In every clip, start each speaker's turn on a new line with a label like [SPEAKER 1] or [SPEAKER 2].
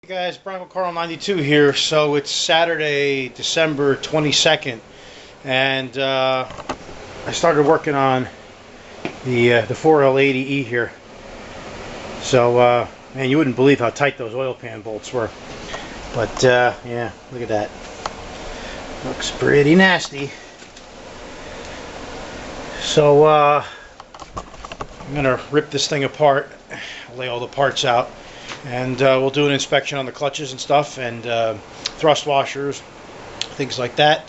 [SPEAKER 1] Hey guys, Bronco Carl 92 here. So it's Saturday, December 22nd, and I started working on the 4L80E here. So man, you wouldn't believe how tight those oil pan bolts were. But yeah, look at that. Looks pretty nasty. So I'm gonna rip this thing apart, lay all the parts out, and we'll do an inspection on the clutches and stuff, and thrust washers, things like that,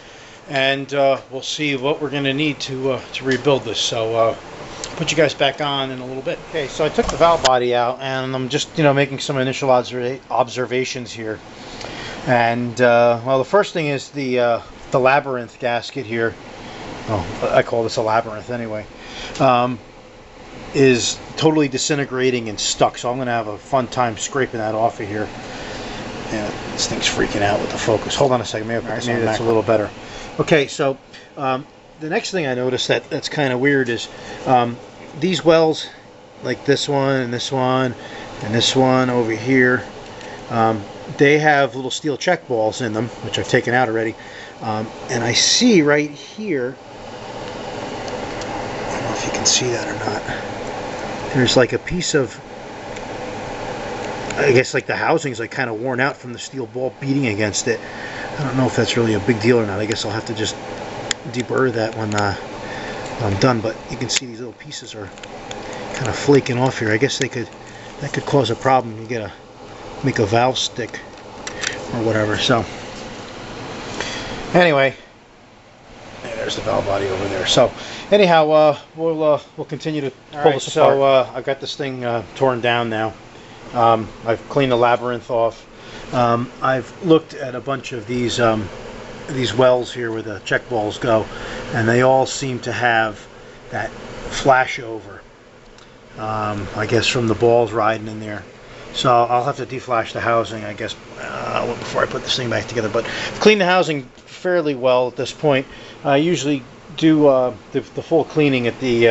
[SPEAKER 1] and we'll see what we're going to need to rebuild this. So put you guys back on in a little bit. Okay, so I took the valve body out, and I'm just making some initial observations here. And well, the first thing is the labyrinth gasket here. Oh, I call this a labyrinth anyway. Is totally disintegrating and stuck, so I'm going to have a fun time scraping that off of here. Yeah, this thing's freaking out with the focus. Hold on a second, maybe that's a little better. Okay, so the next thing I noticed that's kind of weird is these wells, like this one and this one and this one over here, they have little steel check balls in them, which I've taken out already, and I see right here, I don't know if you can see that or not, there's like a piece of, I guess like the housing's like kind of worn out from the steel ball beating against it. I don't know if that's really a big deal or not. I guess I'll have to just deburr that when I'm done. But you can see these little pieces are kind of flaking off here. I guess that could cause a problem. You gotta make a valve stick or whatever. So anyway, there's the valve body over there. So anyhow, we'll continue to pull this apart. So I've got this thing torn down now. I've cleaned the labyrinth off. I've looked at a bunch of these wells here where the check balls go, and they all seem to have that flash over. I guess from the balls riding in there. So I'll have to deflash the housing, I guess, before I put this thing back together. But I've cleaned the housing fairly well at this point. I usually do the full cleaning at the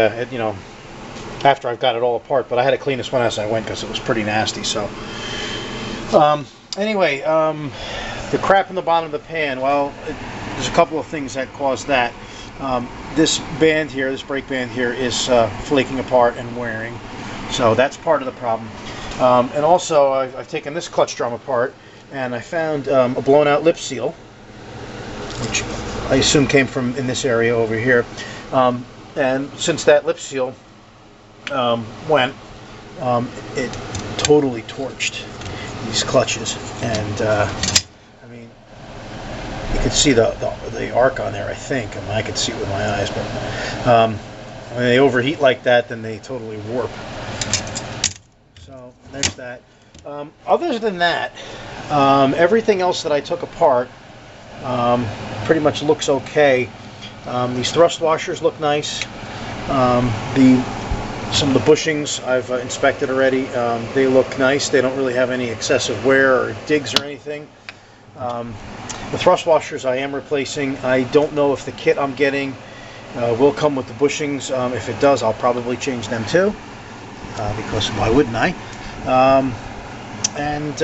[SPEAKER 1] after I've got it all apart, but I had to clean this one as I went because it was pretty nasty. So anyway, the crap in the bottom of the pan, well, there's a couple of things that caused that. This band here, this brake band here, is flaking apart and wearing, so that's part of the problem. And also I've taken this clutch drum apart, and I found a blown out lip seal, which I assume came from in this area over here. And since that lip seal went, it totally torched these clutches. And I mean, you can see the arc on there, I think. I mean, I could see it with my eyes, but when they overheat like that, then they totally warp. So there's that. Other than that, everything else that I took apart pretty much looks okay. These thrust washers look nice. Some of the bushings I've inspected already. They look nice. They don't really have any excessive wear or digs or anything. The thrust washers I am replacing. I don't know if the kit I'm getting will come with the bushings. If it does, I'll probably change them too, because why wouldn't I? And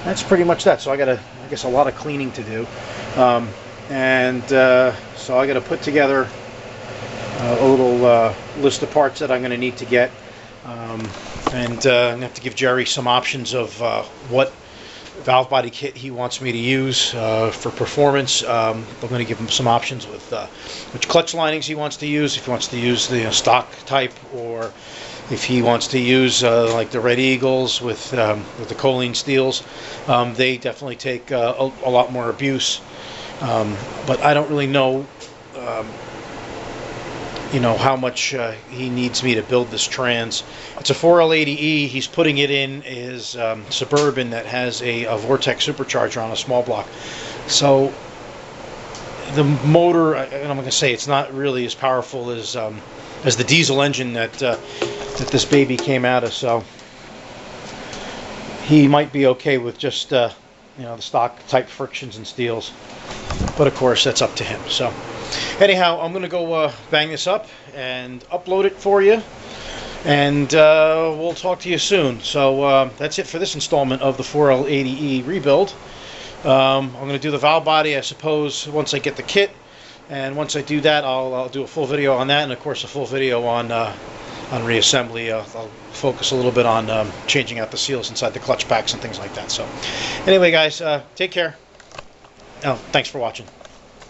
[SPEAKER 1] that's pretty much that. So I got I guess a lot of cleaning to do, so I got to put together a little list of parts that I'm going to need to get, and I'm going to have to give Jerry some options of what valve body kit he wants me to use for performance. I'm going to give him some options with which clutch linings he wants to use, if he wants to use the stock type, or if he wants to use like the Red Eagles with the choline steels. They definitely take a lot more abuse, but I don't really know how much he needs me to build this trans. It's a 4L80E. He's putting it in his Suburban that has a Vortex supercharger on a small block. So the motor, and I'm going to say it's not really as powerful as the diesel engine that this baby came out of. So he might be okay with just the stock type frictions and steels, but of course that's up to him. So anyhow, I'm gonna go bang this up and upload it for you. And we'll talk to you soon. So that's it for this installment of the 4L80E rebuild. I'm going to do the valve body, I suppose, once I get the kit. And once I do that, I'll do a full video on that, and of course a full video on reassembly. I'll focus a little bit on changing out the seals inside the clutch packs and things like that. So anyway, guys, take care. Oh, thanks for watching.